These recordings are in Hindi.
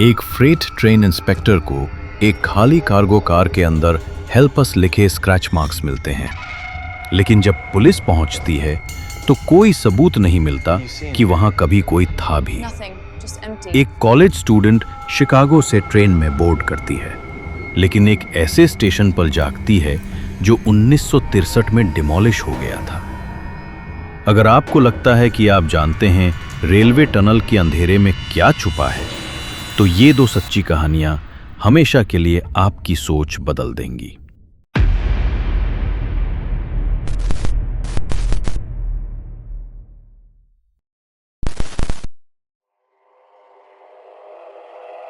एक फ्रेट ट्रेन इंस्पेक्टर को एक खाली कार्गो कार के अंदर हेल्प अस लिखे स्क्रैच मार्क्स मिलते हैं, लेकिन जब पुलिस पहुंचती है तो कोई सबूत नहीं मिलता कि वहां कभी कोई था भी। एक कॉलेज स्टूडेंट शिकागो से ट्रेन में बोर्ड करती है, लेकिन एक ऐसे स्टेशन पर जागती है जो 1963 में डिमोलिश हो गया था। अगर आपको लगता है कि आप जानते हैं रेलवे टनल के अंधेरे में क्या छुपा है, तो ये दो सच्ची कहानियां हमेशा के लिए आपकी सोच बदल देंगी।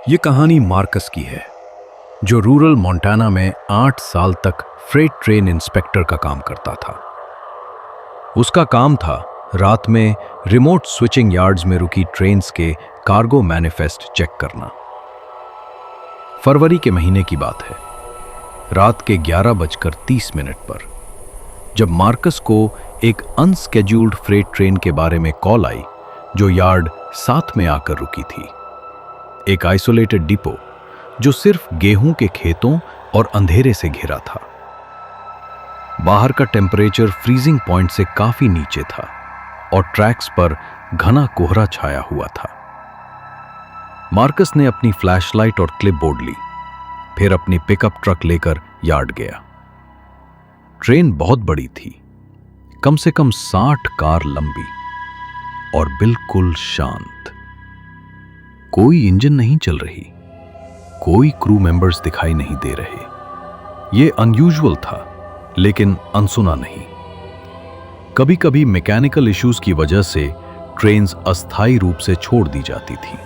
ये कहानी मार्कस की है, जो रूरल मोंटाना में 8 साल तक फ्रेट ट्रेन इंस्पेक्टर का काम करता था। उसका काम था रात में रिमोट स्विचिंग यार्ड्स में रुकी ट्रेन्स के कार्गो मैनिफेस्ट चेक करना। फरवरी के महीने की बात है, रात के 11:30 पर, जब मार्कस को एक अनस्केड्यूल्ड फ्रेट ट्रेन के बारे में कॉल आई जो यार्ड 7 में आकर रुकी थी। एक आइसोलेटेड डिपो जो सिर्फ गेहूं के खेतों और अंधेरे से घिरा था। बाहर का टेम्परेचर फ्रीजिंग पॉइंट से काफी नीचे था और ट्रैक्स पर घना कोहरा छाया हुआ था। मार्कस ने अपनी फ्लैशलाइट और क्लिपबोर्ड ली, फिर अपनी पिकअप ट्रक लेकर यार्ड गया। ट्रेन बहुत बड़ी थी, कम से कम 60 कार लंबी और बिल्कुल शांत। कोई इंजन नहीं चल रही, कोई क्रू मेंबर्स दिखाई नहीं दे रहे। ये अनयूजुअल था, लेकिन अनसुना नहीं। कभी कभी मैकेनिकल इश्यूज की वजह से ट्रेन्स अस्थायी रूप से छोड़ दी जाती थी।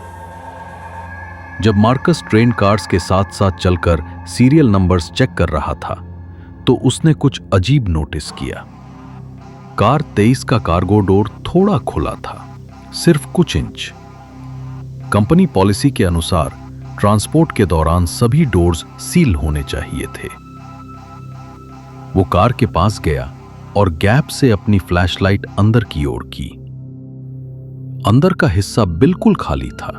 जब मार्कस ट्रेन कार्स के साथ साथ चलकर सीरियल नंबर्स चेक कर रहा था, तो उसने कुछ अजीब नोटिस किया। कार 23 का कार्गो डोर थोड़ा खुला था, सिर्फ कुछ इंच। कंपनी पॉलिसी के अनुसार ट्रांसपोर्ट के दौरान सभी डोर्स सील होने चाहिए थे। वो कार के पास गया और गैप से अपनी फ्लैशलाइट अंदर की ओर की। अंदर का हिस्सा बिल्कुल खाली था,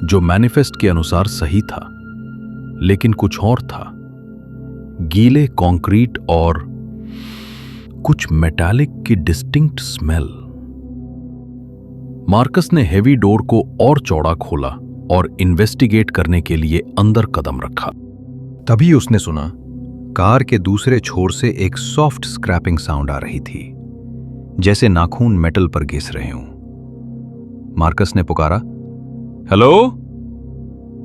जो मैनिफेस्ट के अनुसार सही था, लेकिन कुछ और था। गीले कंक्रीट और कुछ मेटालिक की डिस्टिंक्ट स्मेल। मार्कस ने हेवी डोर को और चौड़ा खोला और इन्वेस्टिगेट करने के लिए अंदर कदम रखा। तभी उसने सुना कार के दूसरे छोर से एक सॉफ्ट स्क्रैपिंग साउंड आ रही थी, जैसे नाखून मेटल पर घिस रहे हों। मार्कस ने पुकारा, हेलो,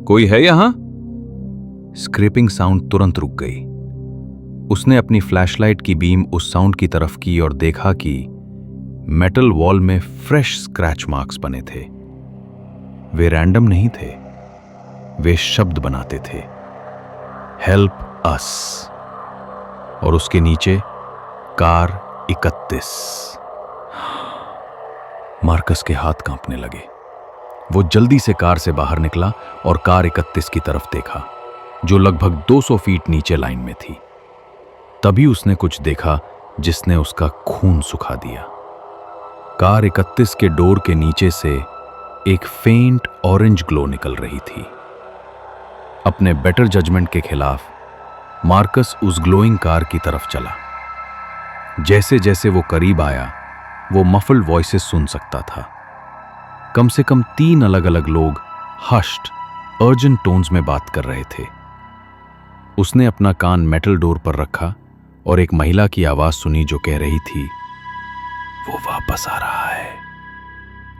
कोई है यहां? स्क्रैपिंग साउंड तुरंत रुक गई। उसने अपनी फ्लैशलाइट की बीम उस साउंड की तरफ की और देखा कि मेटल वॉल में फ्रेश स्क्रैच मार्क्स बने थे। वे रैंडम नहीं थे, वे शब्द बनाते थे, हेल्प अस, और उसके नीचे कार 31। मार्कस के हाथ कांपने लगे। वो जल्दी से कार से बाहर निकला और कार 31 की तरफ देखा, जो लगभग 200 फीट नीचे लाइन में थी। तभी उसने कुछ देखा जिसने उसका खून सुखा दिया। कार 31 के डोर के नीचे से एक फेंट ऑरेंज ग्लो निकल रही थी। अपने बेटर जजमेंट के खिलाफ मार्कस उस ग्लोइंग कार की तरफ चला। जैसे जैसे वो करीब आया, वो मफल्ड वॉइसेस सुन सकता था। कम से कम 3 अलग अलग लोग हश्ड, अर्जेंट टोन्स में बात कर रहे थे। उसने अपना कान मेटल डोर पर रखा और एक महिला की आवाज सुनी जो कह रही थी, वो वापस आ रहा है,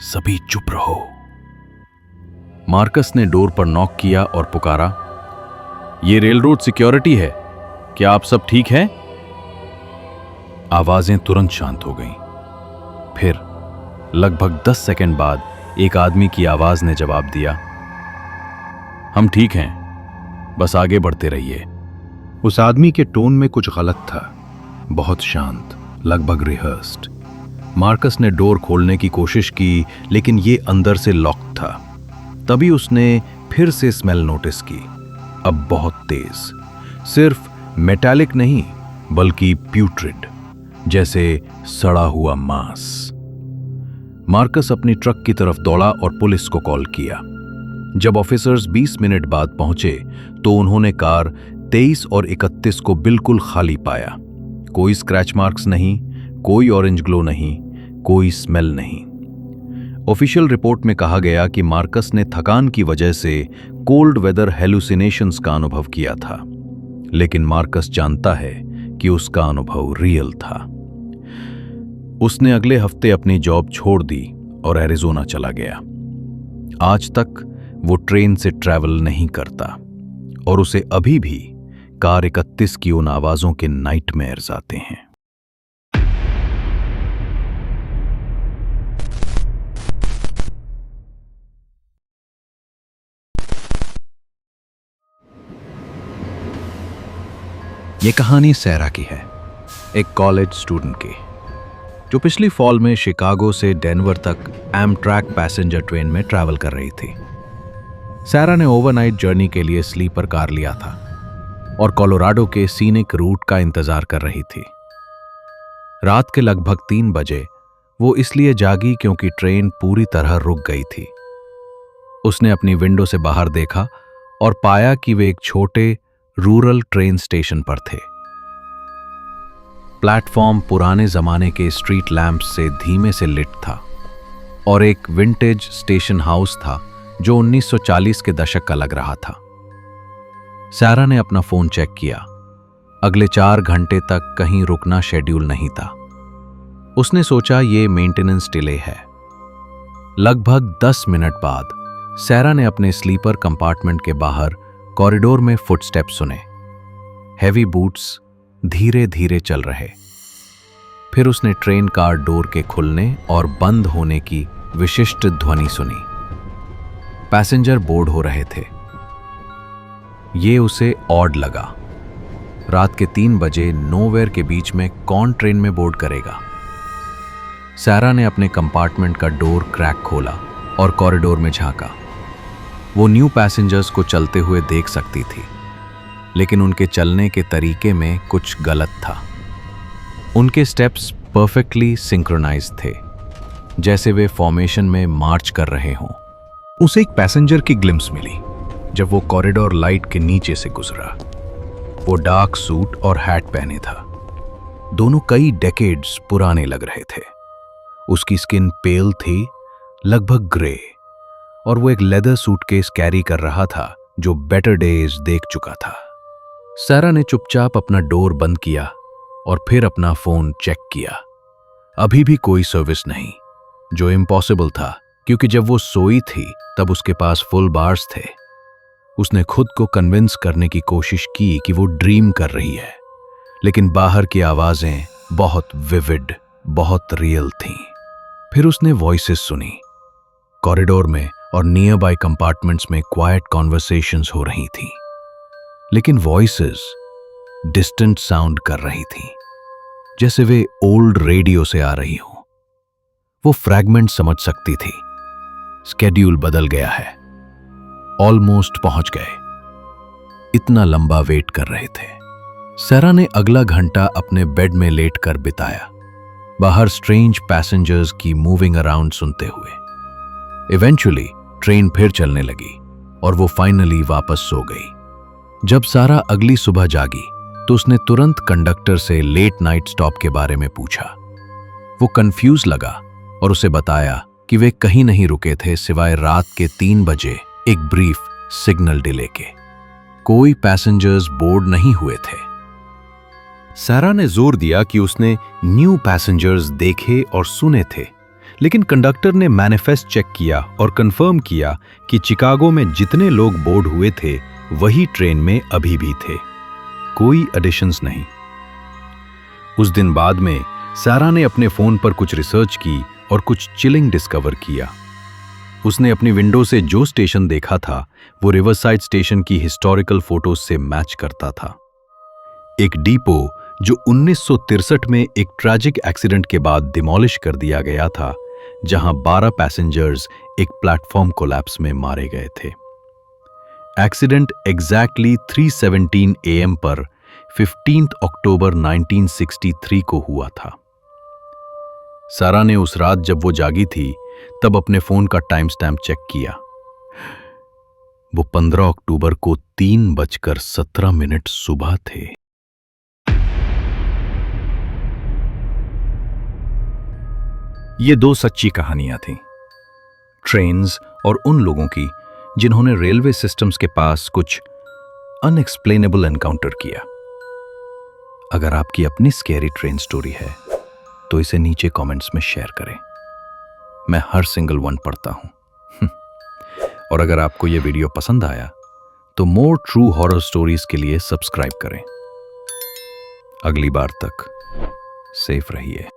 सभी चुप रहो। मार्कस ने डोर पर नॉक किया और पुकारा, ये रेल रोड सिक्योरिटी है, क्या आप सब ठीक हैं? आवाजें तुरंत शांत हो गईं। फिर लगभग 10 सेकंड बाद एक आदमी की आवाज ने जवाब दिया, हम ठीक हैं, बस आगे बढ़ते रहिए। उस आदमी के टोन में कुछ गलत था, बहुत शांत, लगभग रिहर्स्ड। मार्कस ने डोर खोलने की कोशिश की, लेकिन ये अंदर से लॉक था। तभी उसने फिर से स्मेल नोटिस की, अब बहुत तेज, सिर्फ मेटालिक नहीं बल्कि प्यूट्रिड, जैसे सड़ा हुआ मांस। मार्कस अपनी ट्रक की तरफ दौड़ा और पुलिस को कॉल किया। जब ऑफिसर्स 20 मिनट बाद पहुंचे तो उन्होंने कार 23 और 31 को बिल्कुल खाली पाया। कोई स्क्रैच मार्क्स नहीं, कोई ऑरेंज ग्लो नहीं, कोई स्मेल नहीं। ऑफिशियल रिपोर्ट में कहा गया कि मार्कस ने थकान की वजह से कोल्ड वेदर हेलुसिनेशंस का अनुभव किया था, लेकिन मार्कस जानता है कि उसका अनुभव रियल था। उसने अगले हफ्ते अपनी जॉब छोड़ दी और एरिजोना चला गया। आज तक वो ट्रेन से ट्रैवल नहीं करता और उसे अभी भी कार 31 की उन आवाजों के नाइटमेयर्स आते हैं। ये कहानी सैरा की है, एक कॉलेज स्टूडेंट की, जो पिछली फॉल में शिकागो से डेनवर तक एमट्रैक पैसेंजर ट्रेन में ट्रैवल कर रही थी। सैरा ने ओवरनाइट जर्नी के लिए स्लीपर कार लिया था और कोलोराडो के सीनिक रूट का इंतजार कर रही थी। रात के लगभग 3 बजे वो इसलिए जागी क्योंकि ट्रेन पूरी तरह रुक गई थी। उसने अपनी विंडो से बाहर देखा और पाया कि वे एक छोटे रूरल ट्रेन स्टेशन पर थे। प्लेटफॉर्म पुराने जमाने के स्ट्रीट लैंप्स से धीमे से लिट था और एक विंटेज स्टेशन हाउस था जो 1940 के दशक का लग रहा था। सैरा ने अपना फोन चेक किया। अगले 4 घंटे तक कहीं रुकना शेड्यूल नहीं था। उसने सोचा ये मेंटेनेंस डिले है। लगभग 10 मिनट बाद सैरा ने अपने स्लीपर कंपार्टमेंट के बाहर कॉरिडोर में फुटस्टेप्स सुने। हैवी बूट्स धीरे धीरे चल रहे। फिर उसने ट्रेन कार डोर के खुलने और बंद होने की विशिष्ट ध्वनि सुनी। पैसेंजर बोर्ड हो रहे थे। ये उसे ऑड लगा। रात के 3 बजे नोवेयर के बीच में कौन ट्रेन में बोर्ड करेगा? सैरा ने अपने कंपार्टमेंट का डोर क्रैक खोला और कॉरिडोर में झांका। वो न्यू पैसेंजर्स को चलते हुए देख सकती थी, लेकिन उनके चलने के तरीके में कुछ गलत था। उनके स्टेप्स परफेक्टली सिंक्रोनाइज्ड थे, जैसे वे फॉर्मेशन में मार्च कर रहे हों। उसे एक पैसेंजर की ग्लिम्स मिली जब वो कॉरिडोर लाइट के नीचे से गुजरा। वो डार्क सूट और हैट पहने था। दोनों कई डेकेड्स पुराने लग रहे थे। उसकी स्किन पेल थी, लगभग ग्रे, और वो एक लेदर सूटकेस कैरी कर रहा था जो बेटर डेज देख चुका था। सैरा ने चुपचाप अपना डोर बंद किया और फिर अपना फोन चेक किया। अभी भी कोई सर्विस नहीं, जो इम्पॉसिबल था क्योंकि जब वो सोई थी तब उसके पास फुल बार्स थे। उसने खुद को कन्विंस करने की कोशिश की कि वो ड्रीम कर रही है, लेकिन बाहर की आवाजें बहुत विविड, बहुत रियल थीं। फिर उसने वॉइसेस सुनी। कॉरिडोर में और नियर बाय कंपार्टमेंट्स में क्वाइट कॉन्वर्सेशंस हो रही थी, लेकिन वॉइसेस डिस्टेंट साउंड कर रही थी, जैसे वे ओल्ड रेडियो से आ रही हो। वो फ्रैगमेंट समझ सकती थी। स्केड्यूल बदल गया है। ऑलमोस्ट पहुंच गए। इतना लंबा वेट कर रहे थे। सैरा ने अगला घंटा अपने बेड में लेटकर बिताया, बाहर स्ट्रेंज पैसेंजर्स की मूविंग अराउंड सुनते हुए। इवेंचुअली ट्रेन फिर चलने लगी और वो फाइनली वापस सो गई। जब सारा अगली सुबह जागी तो उसने तुरंत कंडक्टर से लेट नाइट स्टॉप के बारे में पूछा। वो कंफ्यूज लगा और उसे बताया कि वे कहीं नहीं रुके थे सिवाय रात के 3 बजे एक ब्रीफ सिग्नल डिले के। कोई पैसेंजर्स बोर्ड नहीं हुए थे। सैरा ने जोर दिया कि उसने न्यू पैसेंजर्स देखे और सुने थे, लेकिन कंडक्टर ने मैनिफेस्ट चेक किया और कंफर्म किया कि चिकागो में जितने लोग बोर्ड हुए थे वही ट्रेन में अभी भी थे। कोई एडिशंस नहीं। उस दिन बाद में सैरा ने अपने फोन पर कुछ रिसर्च की और कुछ चिलिंग डिस्कवर किया। उसने अपनी विंडो से जो स्टेशन देखा था वो रिवरसाइड स्टेशन की हिस्टोरिकल फोटोज से मैच करता था। एक डिपो जो 1963 में एक ट्रैजिक एक्सीडेंट के बाद डिमोलिश कर दिया गया था, जहां 12 पैसेंजर्स एक प्लेटफॉर्म कोलैप्स में मारे गए थे। एक्सीडेंट एग्जैक्टली 3:17 AM पर 15 अक्टूबर 1963 को हुआ था। सारा ने उस रात जब वो जागी थी तब अपने फोन का टाइम स्टैम्प चेक किया। वो 15 अक्टूबर को 3:17 सुबह थे। ये दो सच्ची कहानियां थीं, ट्रेन्स और उन लोगों की जिन्होंने रेलवे सिस्टम्स के पास कुछ अनएक्सप्लेनेबल एनकाउंटर किया। अगर आपकी अपनी स्कैरी ट्रेन स्टोरी है तो इसे नीचे कमेंट्स में शेयर करें। मैं हर सिंगल वन पढ़ता हूं। और अगर आपको यह वीडियो पसंद आया तो मोर ट्रू हॉरर स्टोरीज के लिए सब्सक्राइब करें। अगली बार तक सेफ रहिए।